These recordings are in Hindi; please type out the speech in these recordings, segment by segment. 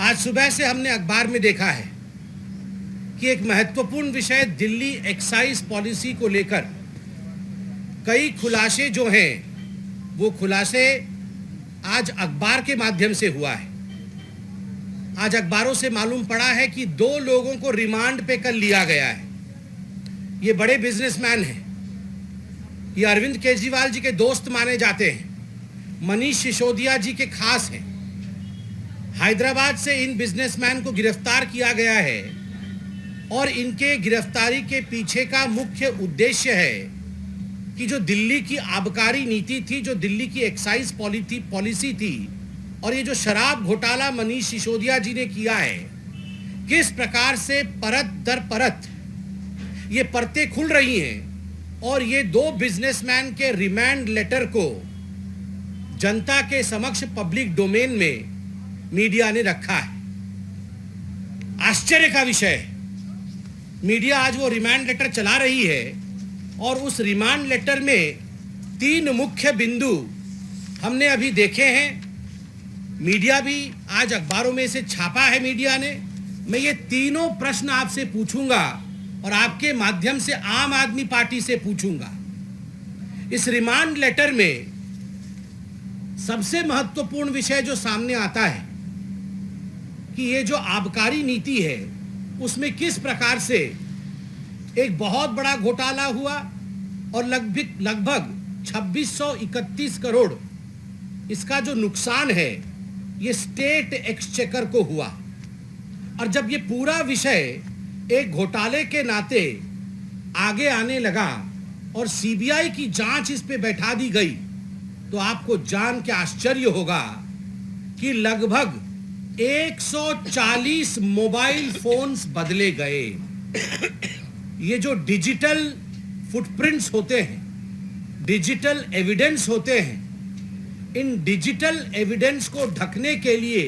आज सुबह से हमने अखबार में देखा है कि एक महत्वपूर्ण विषय दिल्ली एक्साइज पॉलिसी को लेकर कई खुलासे जो हैं वो खुलासे आज अखबार के माध्यम से हुआ है। आज अखबारों से मालूम पड़ा है कि 2 लोगों को रिमांड पे कर लिया गया है। ये बड़े बिजनेसमैन हैं, ये अरविंद केजरीवाल जी के दोस्त माने जाते हैं, मनीष सिसोदिया जी के खास हैं। हैदराबाद से इन बिजनेसमैन को गिरफ्तार किया गया है और इनके गिरफ्तारी के पीछे का मुख्य उद्देश्य है कि जो दिल्ली की आबकारी नीति थी, जो दिल्ली की एक्साइज पॉलिसी थी और ये जो शराब घोटाला मनीष सिसोदिया जी ने किया है, किस प्रकार से परत दर परत ये परतें खुल रही हैं और ये 2 बिजनेसमैन के रिमांड लेटर को जनता के समक्ष पब्लिक डोमेन में मीडिया ने रखा है। आश्चर्य का विषय है, मीडिया आज वो रिमांड लेटर चला रही है और उस रिमांड लेटर में 3 मुख्य बिंदु हमने अभी देखे हैं। मीडिया भी आज अखबारों में इसे छापा है मीडिया ने। मैं ये तीनों प्रश्न आपसे पूछूंगा और आपके माध्यम से आम आदमी पार्टी से पूछूंगा। इस रिमांड लेटर में सबसे महत्वपूर्ण विषय जो सामने आता है कि ये जो आबकारी नीति है उसमें किस प्रकार से एक बहुत बड़ा घोटाला हुआ और लगभग 2631 करोड़ इसका जो नुकसान है ये स्टेट एक्सचेकर को हुआ। और जब ये पूरा विषय एक घोटाले के नाते आगे आने लगा और सीबीआई की जांच इस पे बैठा दी गई तो आपको जान के आश्चर्य होगा कि लगभग 140 मोबाइल फोन्स बदले गए। ये जो डिजिटल फुटप्रिंट्स होते हैं, डिजिटल एविडेंस होते हैं, इन डिजिटल एविडेंस को ढकने के लिए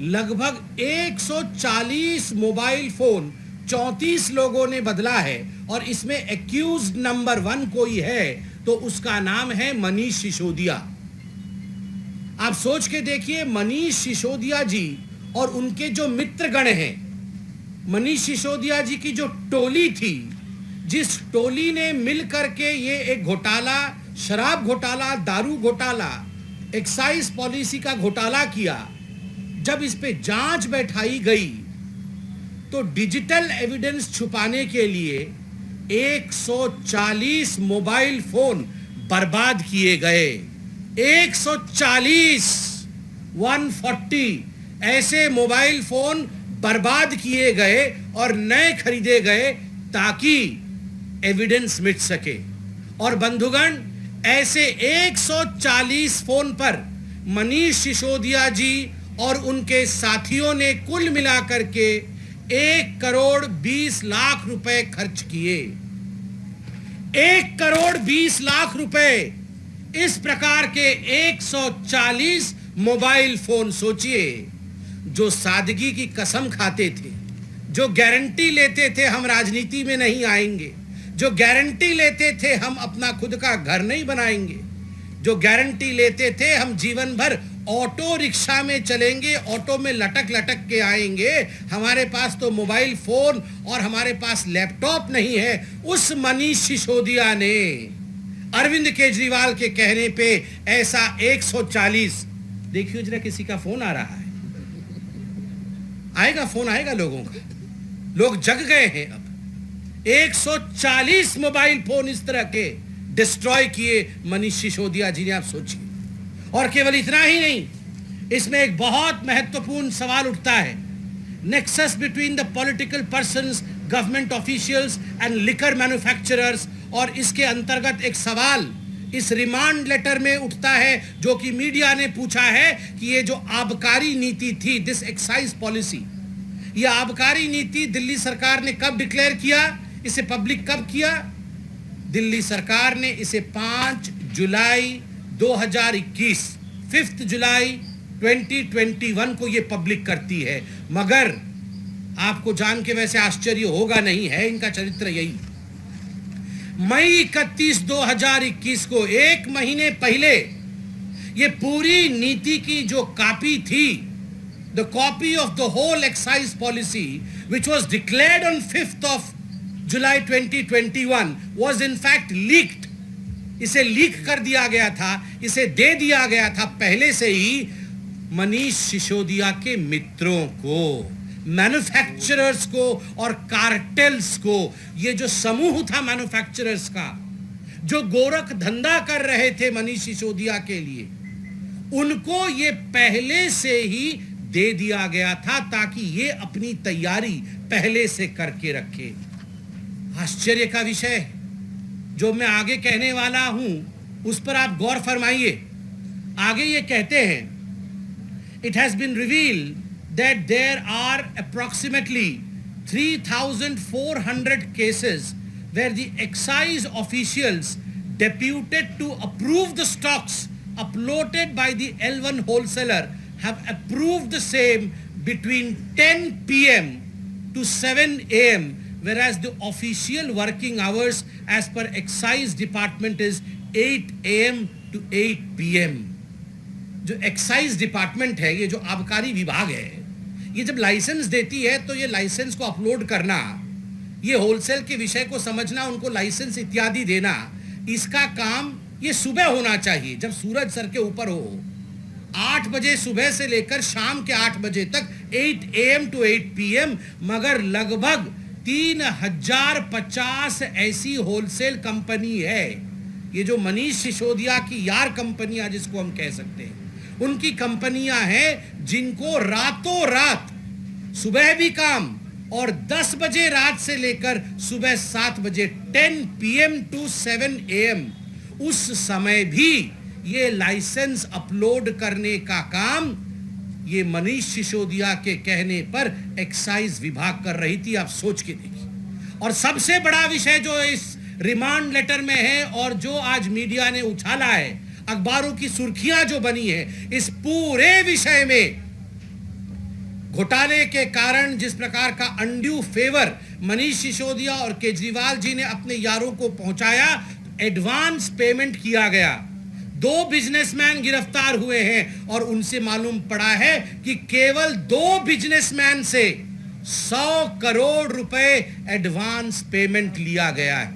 लगभग 140 मोबाइल फोन 34 लोगों ने बदला है और इसमें एक्यूज्ड नंबर 1 कोई है तो उसका नाम है मनीष सिसोदिया। आप सोच के देखिए, मनीष सिसोदिया जी और उनके जो मित्रगण हैं, मनीष सिसोदिया जी की जो टोली थी, जिस टोली ने मिल करके ये एक घोटाला, शराब घोटाला, दारू घोटाला, एक्साइज पॉलिसी का घोटाला किया, जब इस पे जांच बैठाई गई तो डिजिटल एविडेंस छुपाने के लिए 140 मोबाइल फोन बर्बाद किए गए। 140 ऐसे मोबाइल फोन बर्बाद किए गए और नए खरीदे गए ताकि एविडेंस मिट सके। और बंधुगण, ऐसे 140 फोन पर मनीष सिसोदिया जी और उनके साथियों ने कुल मिलाकर के 1 करोड़ 20 लाख रुपए खर्च किए। 1 करोड़ 20 लाख रुपए इस प्रकार के 140 मोबाइल फोन। सोचिए, जो सादगी की कसम खाते थे, जो गारंटी लेते थे हम राजनीति में नहीं आएंगे, जो गारंटी लेते थे हम अपना खुद का घर नहीं बनाएंगे, जो गारंटी लेते थे हम जीवन भर ऑटो रिक्शा में चलेंगे, ऑटो में लटक लटक के आएंगे, हमारे पास तो मोबाइल फोन और हमारे पास लैपटॉप नहीं है, उस मनीष सिसोदिया ने अरविंद केजरीवाल के कहने पे ऐसा 140, देखिए जरा किसी का फोन आ रहा है, आएगा फोन, आएगा लोगों का, लोग जग गए हैं अब। 140 मोबाइल फोन इस तरह के डिस्ट्रॉय किए मनीष सिसोदिया जी ने। आप सोचिए। और केवल इतना ही नहीं, इसमें एक बहुत महत्वपूर्ण सवाल उठता है, nexus between the political persons, government officials and liquor manufacturers. और इसके अंतर्गत एक सवाल इस रिमांड लेटर में उठता है जो कि मीडिया ने पूछा है कि ये जो आबकारी नीति थी, दिस एक्साइज पॉलिसी, ये आबकारी नीति दिल्ली सरकार ने कब डिक्लेयर किया, इसे पब्लिक कब किया? दिल्ली सरकार ने इसे 5 जुलाई 2021, 5 जुलाई 2021 को ये पब्लिक करती है। मगर आपको जान के वैसे आश्चर्य होगा नहीं, है इनका चरित्र यही। मई 31, 2021 को, 1 महीने पहले, ये पूरी नीति की जो कॉपी थी the copy of the whole excise policy, which was declared on 5th of July 2021, was in fact leaked. इसे लीक कर दिया गया था, इसे दे दिया गया था पहले से ही मनीष सिसोदिया के मित्रों को, मैन्युफैक्चरर्स को और कार्टेल्स को। ये जो समूह था मैन्युफैक्चरर्स का, जो गोरख धंधा कर रहे थे मनीष सिसोदिया के लिए, उनको ये पहले से ही दे दिया गया था ताकि ये अपनी तैयारी पहले से करके रखे। आश्चर्य का विषय जो मैं आगे कहने वाला हूं उस पर आप गौर फरमाइए। आगे ये कहते हैं, it has been revealed that there are approximately 3,400 cases where the excise officials deputed to approve the stocks uploaded by the L1 wholesaler have approved the same between 10 p.m. to 7 a.m. whereas the official working hours as per excise department is 8 a.m. to 8 p.m. जो एक्साइज डिपार्टमेंट है, ये जो आबकारी विभाग है, ये जब लाइसेंस देती है तो ये लाइसेंस को अपलोड करना, ये होलसेल के विषय को समझना, उनको लाइसेंस इत्यादि देना, इसका काम ये सुबह होना चाहिए जब सूरज सर के ऊपर हो। 8 बजे सुबह से लेकर शाम के 8 बजे तक 8 AM to 8 PM, मगर लगभग 3050 ऐसी होलसेल कंपनी है, ये जो मनीष सिसोदिया की यार कंपनियां जिसको हम कह सकते हैं, उनकी कंपनियां हैं जिनको रातों रात सुबह भी काम और 10 बजे रात से लेकर सुबह 7 बजे 10 PM to 7 AM उस समय भी ये लाइसेंस अपलोड करने का काम ये मनीष सिसोदिया के कहने पर एक्साइज विभाग कर रही थी। आप सोच के देखिए। और सबसे बड़ा विषय जो इस रिमांड लेटर में है और जो आज मीडिया ने उछाला है, अखबारों की सुर्खियां जो बनी है, इस पूरे विषय में घोटाले के कारण जिस प्रकार का अनड्यू फेवर मनीष सिसोदिया और केजरीवाल जी ने अपने यारों को पहुंचाया, एडवांस पेमेंट किया गया। 2 बिजनेसमैन गिरफ्तार हुए हैं और उनसे मालूम पड़ा है कि केवल 2 बिजनेसमैन से 100 करोड़ रुपए एडवांस पेमेंट लिया गया है।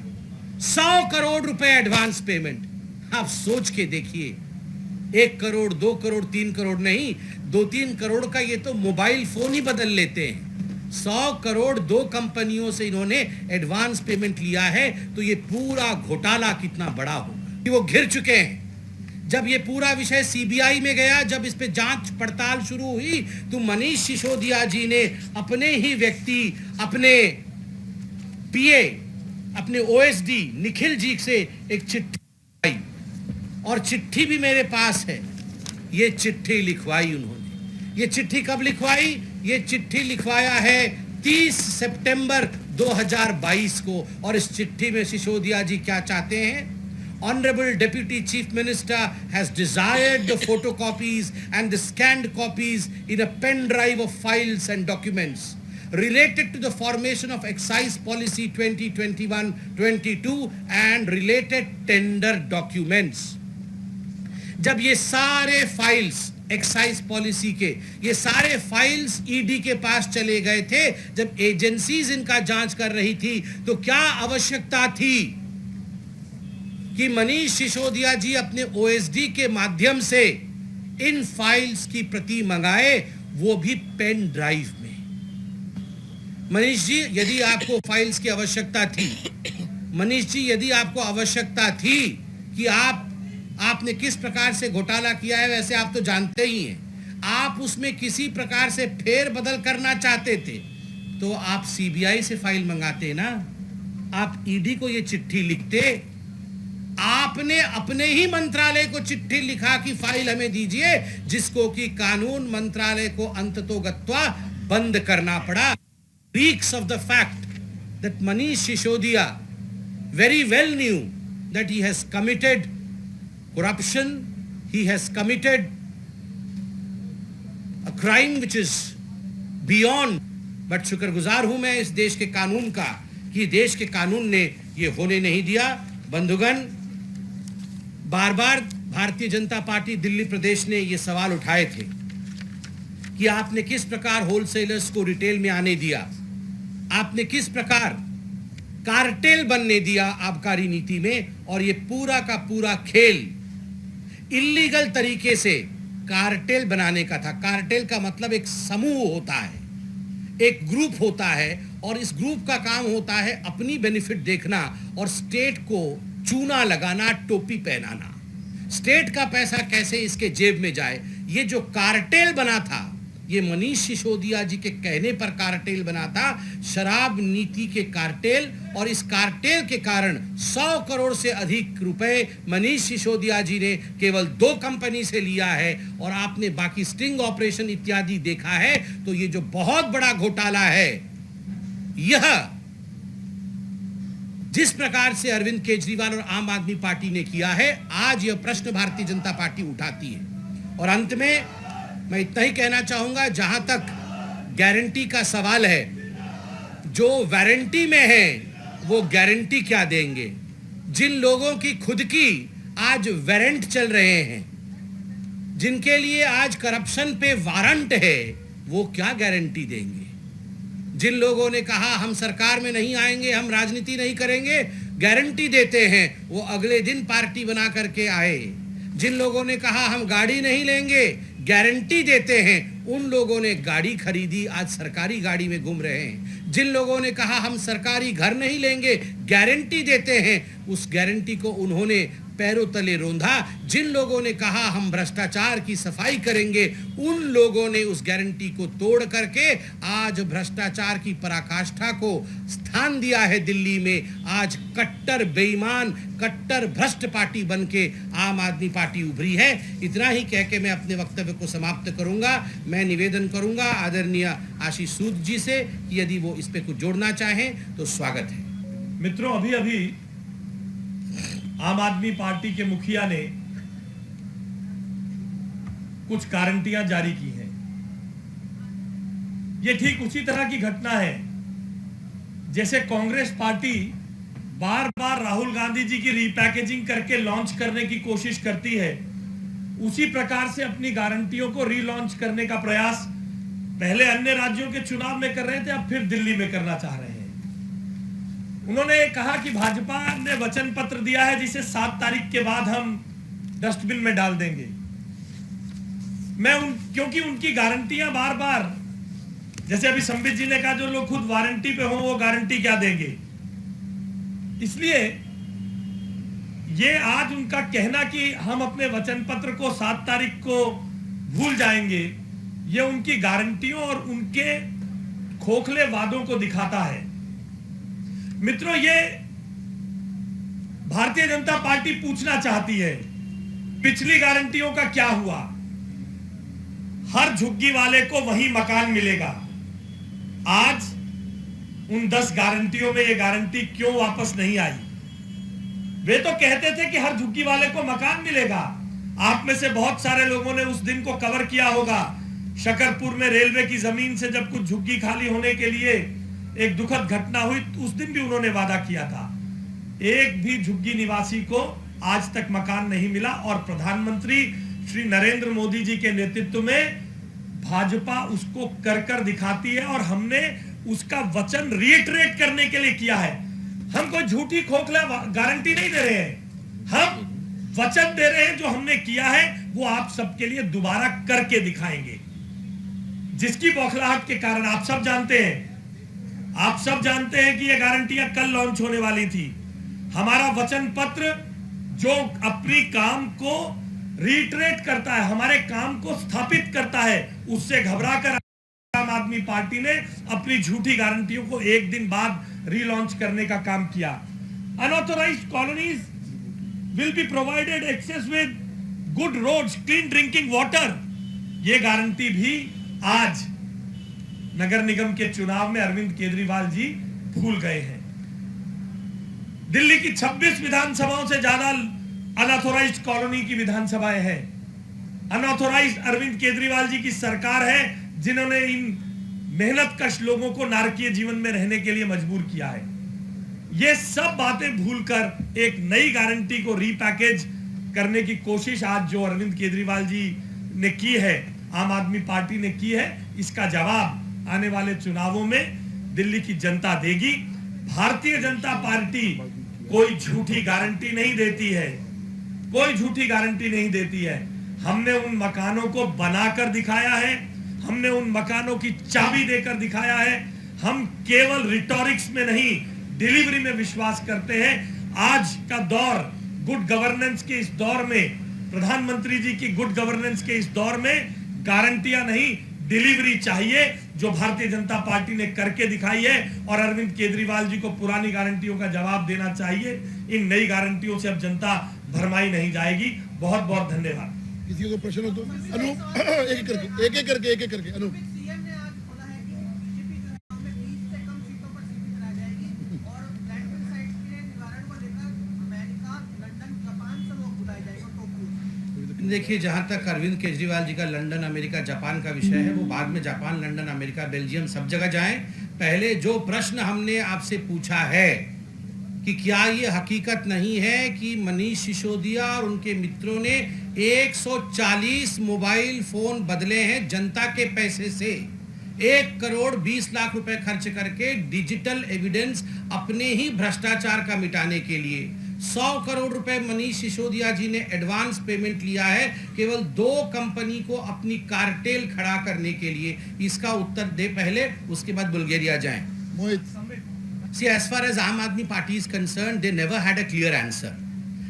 100 करोड़ रुपए एडवांस पेमेंट। आप सोच के देखिए, 1 करोड़ 2 करोड़ 3 करोड़ नहीं, 2-3 करोड़ का ये तो मोबाइल फोन ही बदल लेते हैं। 100 करोड़ 2 कंपनियों से इन्होंने एडवांस पेमेंट लिया है, तो ये पूरा घोटाला कितना बड़ा होगा कि वो घिर चुके हैं। जब ये पूरा विषय सीबीआई में गया, जब इस पे जांच पड़ताल शुरू हुई, तो मनीष सिसोदिया जी ने अपने ही व्यक्ति, अपने पीए, अपने ओएसडी निखिल जी से एक चिट्ठी आई, और चिट्ठी भी मेरे पास है। ये चिट्ठी लिखवाई उन्होंने। ये चिट्ठी कब लिखवाई? ये चिट्ठी लिखवाया है 30 सितंबर 2022 को। और इस चिट्ठी में सिसोदिया जी क्या चाहते हैं? Honorable Deputy Chief Minister has desired the photocopies and the scanned copies in a pen drive of files and documents related to the formation of Excise Policy 2021-22 and related tender documents. जब ये सारे फाइल्स एक्साइज पॉलिसी के, ये सारे फाइल्स ईडी के पास चले गए थे, जब एजेंसीज इनका जांच कर रही थी, तो क्या आवश्यकता थी कि मनीष सिसोदिया जी अपने ओएसडी के माध्यम से इन फाइल्स की प्रति मंगाए, वो भी पेन ड्राइव में। मनीष जी, यदि आपको फाइल्स की आवश्यकता थी, मनीष जी यदि आपको आवश्यकता थी कि आपने किस प्रकार से घोटाला किया है, वैसे आप तो जानते ही हैं, आप उसमें किसी प्रकार से फेर बदल करना चाहते थे, तो आप सीबीआई से फाइल मंगाते ना, आप ईडी को ये चिट्ठी लिखते। आपने अपने ही मंत्रालय को चिट्ठी लिखा कि फाइल हमें दीजिए, जिसको कि कानून मंत्रालय को अंततोगत्वा बंद करना पड़ा। Reeks of the fact that Manish Sisodiya very well knew that he has committed corruption, he has committed a crime which is beyond, but शुक्रगुजार हूं मैं इस देश के कानून का कि देश के कानून ने ये होने नहीं दिया। बंधुगण, बार बार भारतीय जनता पार्टी दिल्ली प्रदेश ने ये सवाल उठाए थे कि आपने किस प्रकार होलसेलर्स को रिटेल में आने दिया, आपने किस प्रकार कार्टेल बनने दिया आबकारी नीति में, और ये पूरा का पूरा खेल इल्लीगल तरीके से कार्टेल बनाने का था। कार्टेल का मतलब एक समूह होता है, एक ग्रुप होता है, और इस ग्रुप का काम होता है अपनी बेनिफिट देखना और स्टेट को चूना लगाना, टोपी पहनाना। स्टेट का पैसा कैसे इसके जेब में जाए। ये जो कार्टेल बना था, ये मनीष सिसोदिया जी के कहने पर कार्टेल बना था, शराब नीति के कार्टेल। और इस कार्टेल के कारण 100 करोड़ से अधिक रुपए मनीष सिसोदिया जी ने केवल 2 कंपनी से लिया है। और आपने बाकी स्टिंग ऑपरेशन इत्यादि देखा है। तो ये जो बहुत बड़ा घोटाला है, यह जिस प्रकार से अरविंद केजरीवाल और आम आदमी पार्टी ने किया है, आज यह प्रश्न भारतीय जनता पार्टी उठाती है। और अंत में मैं इतना ही कहना चाहूंगा, जहां तक गारंटी का सवाल है, जो वारंटी में है वो गारंटी क्या देंगे। जिन लोगों की खुद की आज वारंट चल रहे हैं, जिनके लिए आज करप्शन पे वारंट है, वो क्या गारंटी देंगे। जिन लोगों ने कहा हम सरकार में नहीं आएंगे, हम राजनीति नहीं करेंगे, गारंटी देते हैं वो अगले दिन पार्टी बना करके आए। जिन लोगों ने कहा हम गाड़ी नहीं लेंगे, गारंटी देते हैं उन लोगों ने गाड़ी खरीदी, आज सरकारी गाड़ी में घूम रहे हैं। जिन लोगों ने कहा हम सरकारी घर नहीं लेंगे, गारंटी देते हैं, उस गारंटी को उन्होंने पैरों तले रोंधा। जिन लोगों ने कहा हम भ्रष्टाचार की सफाई करेंगे, उन लोगों ने उस गारंटी को तोड़ करके आज भ्रष्टाचार की पराकाष्ठा को स्थान दिया है दिल्ली में। आज कट्टर बेईमान, कट्टर भ्रष्ट पार्टी बनके आम आदमी पार्टी उभरी है। इतना ही कह के मैं अपने वक्तव्य को समाप्त करूंगा। मैं निवेदन करूंगा आदरणीय आशीष सूद जी से कि यदि वो इस पे कुछ जोड़ना चाहें तो स्वागत है। मित्रों, अभी अभी आम आदमी पार्टी के मुखिया ने कुछ गारंटियां जारी की हैं। यह ठीक उसी तरह की घटना है जैसे कांग्रेस पार्टी बार बार राहुल गांधी जी की रीपैकेजिंग करके लॉन्च करने की कोशिश करती है। उसी प्रकार से अपनी गारंटियों को रीलॉन्च करने का प्रयास पहले अन्य राज्यों के चुनाव में कर रहे थे, अब फिर दिल्ली में करना चाह रहे हैं। उन्होंने कहा कि भाजपा ने वचन पत्र दिया है जिसे 7 तारीख के बाद हम डस्टबिन में डाल देंगे। क्योंकि उनकी गारंटियां बार बार, जैसे अभी संबित जी ने कहा, जो लोग खुद वारंटी पे हों वो गारंटी क्या देंगे। इसलिए ये आज उनका कहना कि हम अपने वचन पत्र को 7 तारीख को भूल जाएंगे, ये उनकी गारंटियों और उनके खोखले वादों को दिखाता है। मित्रों, ये भारतीय जनता पार्टी पूछना चाहती है पिछली गारंटियों का क्या हुआ। हर झुग्गी वाले को वही मकान मिलेगा। आज उन 10 गारंटियों में ये गारंटी क्यों वापस नहीं आई। वे तो कहते थे कि हर झुग्गी वाले को मकान मिलेगा। आप में से बहुत सारे लोगों ने उस दिन को कवर किया होगा। शकरपुर में रेलवे की जमीन से जब कुछ झुग्गी खाली होने के लिए एक दुखद घटना हुई, उस दिन भी उन्होंने वादा किया था। एक भी झुग्गी निवासी को आज तक मकान नहीं मिला। और प्रधानमंत्री श्री नरेंद्र मोदी जी के नेतृत्व में भाजपा उसको कर कर दिखाती है, और हमने उसका वचन रीइटरेट करने के लिए किया है। हम कोई झूठी खोखला गारंटी नहीं दे रहे हैं, हम वचन दे रहे हैं जो हमने किया है वो आप सबके लिए दोबारा करके दिखाएंगे। जिसकी बौखलाहट के कारण आप सब जानते हैं कि ये गारंटियां कल लॉन्च होने वाली थी। हमारा वचन पत्र जो अपनी काम को रीइटरेट करता है, हमारे काम को स्थापित करता है, उससे घबराकर आम आदमी पार्टी ने अपनी झूठी गारंटियों को एक दिन बाद रीलॉन्च करने का काम किया। Unauthorised colonies will be provided access with good roads, clean drinking water. ये गारंटी भी आज नगर निगम के चुनाव में अरविंद केजरीवाल जी भूल गए हैं। दिल्ली की 26 विधानसभाओं से ज्यादा अनऑथोराइज्ड कॉलोनी की विधानसभाएं हैं। अनऑथोराइज्ड अरविंद केजरीवाल जी की सरकार है जिन्होंने इन मेहनतकश लोगों को नारकीय जीवन में रहने के लिए मजबूर किया है। ये सब बातें भूलकर एक नई गारंटी को रीपैकेज करने की कोशिश आज जो अरविंद केजरीवाल जी ने की है, आम आदमी पार्टी ने की है, इसका जवाब आने वाले चुनावों में दिल्ली की जनता देगी। भारतीय जनता पार्टी कोई झूठी गारंटी नहीं देती है, कोई झूठी गारंटी नहीं देती है। हमने उन मकानों को बनाकर दिखाया है, हमने उन मकानों की चाबी देकर दिखाया है। हम केवल रिटॉरिक्स में नहीं, डिलीवरी में विश्वास करते हैं। आज का दौर गुड गवर्नेंस के इस दौर में, प्रधानमंत्री जी की गुड गवर्नेंस के इस दौर में गारंटियां नहीं, डिलीवरी चाहिए, जो भारतीय जनता पार्टी ने करके दिखाई है। और अरविंद केजरीवाल जी को पुरानी गारंटियों का जवाब देना चाहिए। इन नई गारंटियों से अब जनता भरमाई नहीं जाएगी। बहुत बहुत धन्यवाद। किसी को प्रश्न हो तो अनूप एक एक करके अनूप। सीएम ने आज बोला है कि बीजेपी चुनाव में 20 से कम सीटों पर सीमित रह जाएगी और लैंडमाइन साइट्स के निवारण को लेकर अमेरिका, लंदन, जापान से लोग बुलाए जाएंगे टोक्यो। देखिए, जहां तक अरविंद केजरीवाल जी का लंदन, अमेरिका, जापान का विषय है, वो बाद में जापान, लंदन, अमेरिका, बेल्जियम सब जगह जाएं। पहले जो प्रश्न हमने आपसे पूछा है कि क्या ये हकीकत नहीं है कि मनीष सिसोदिया और उनके मित्रों ने 140 मोबाइल फोन बदले हैं जनता के पैसे से, 1 करोड़ 20 लाख रुपए खर्च करके डिजिटल एविडेंस अपने ही भ्रष्टाचार का मिटाने के लिए। 100 करोड़ रुपए मनीष सिसोदिया जी ने एडवांस पेमेंट लिया है केवल 2 कंपनी को अपनी कार्टेल खड़ा करने के लिए। इसका उत्तर दे पहले, उसके बाद बुल्गारिया जाएं। मोहित See, as far as Aam Aadmi Party is concerned, they never had a clear answer.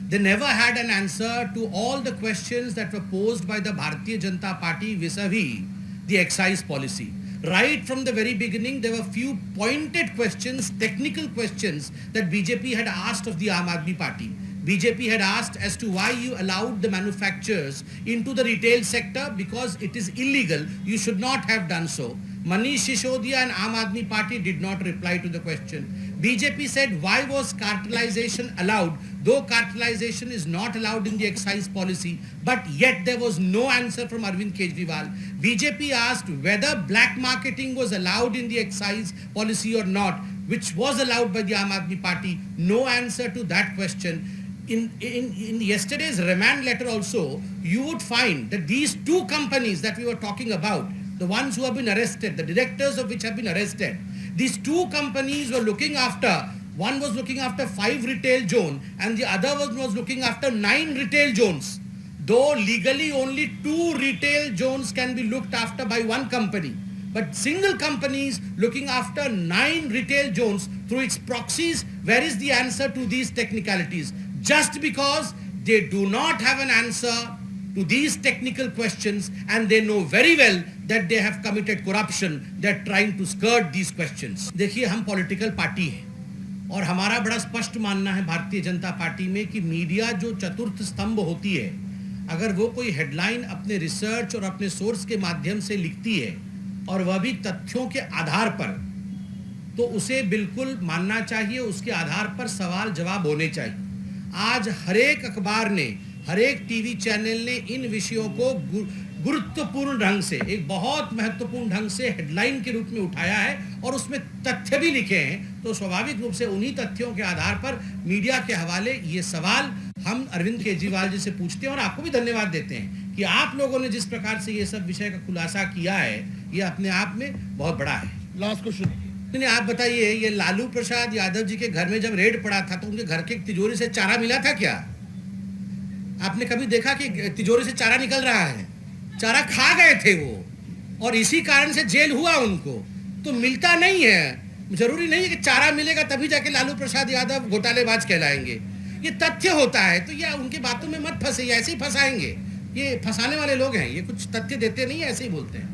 They never had an answer to all the questions that were posed by the Bharatiya Janata Party vis-a-vis the excise policy. Right from the very beginning, there were few pointed questions, technical questions that BJP had asked of the Aam Aadmi Party. BJP had asked as to why you allowed the manufacturers into the retail sector because it is illegal. You should not have done so. Manish Sisodia and Aam Aadmi Party did not reply to the question. BJP said, why was cartelization allowed, though cartelization is not allowed in the excise policy, but yet there was no answer from Arvind Kejriwal. BJP asked whether black marketing was allowed in the excise policy or not, which was allowed by the Aam Aadmi Party. No answer to that question. In yesterday's remand letter also, you would find that these 2 companies that we were talking about, the ones who have been arrested, the directors of which have been arrested, these 2 companies were looking after, one was looking after 5 retail zones and the other one was looking after 9 retail zones. Though legally only 2 retail zones can be looked after by one company, but single companies looking after 9 retail zones through its proxies, where is the answer to these technicalities? Just because they do not have an answer to these technical questions and they know very well that they have committed corruption, they're trying to skirt these questions. देखिए, हम पॉलिटिकल पार्टी हैं और हमारा बड़ा स्पष्ट मानना है भारतीय जनता पार्टी में कि मीडिया जो चतुर्थ स्तंभ होती है, अगर वो कोई हेडलाइन अपने रिसर्च और अपने सोर्स के माध्यम से लिखती है और वह भी तथ्यों के आधार पर, तो उसे बिल्कुल मानना चाहिए, उसके आधार पर सवाल जवाब होने चाहिए। आज हरेक अखबार ने, हरेक टीवी चैनल ने इन विषयों को गुरुत्वपूर्ण ढंग से, एक बहुत महत्वपूर्ण ढंग से हेडलाइन के रूप में उठाया है और उसमें तथ्य भी लिखे हैं। तो स्वाभाविक रूप से उन्हीं तथ्यों के आधार पर मीडिया के हवाले ये सवाल हम अरविंद केजरीवाल जी से पूछते हैं और आपको भी धन्यवाद देते हैं कि आप लोगों ने जिस प्रकार से ये सब विषय का खुलासा किया है, ये अपने आप में बहुत बड़ा है। Last question. नहीं, आप बताइए, ये लालू प्रसाद यादव जी के घर में जब रेड पड़ा था तो उनके घर के तिजोरी से चारा मिला था क्या? आपने कभी देखा कि तिजोरी से चारा निकल रहा है? चारा खा गए थे वो और इसी कारण से जेल हुआ उनको। तो मिलता नहीं है। जरूरी नहीं है कि चारा मिलेगा तभी जाके लालू प्रसाद यादव घोटालेबाज कहलाएंगे। ये तथ्य होता है, तो ये उनकी बातों में मत फंसे, ऐसे ही फंसाएंगे। ये फंसाने वाले लोग हैं, ये कुछ तथ्य देते नहीं, ऐसे ही बोलते हैं।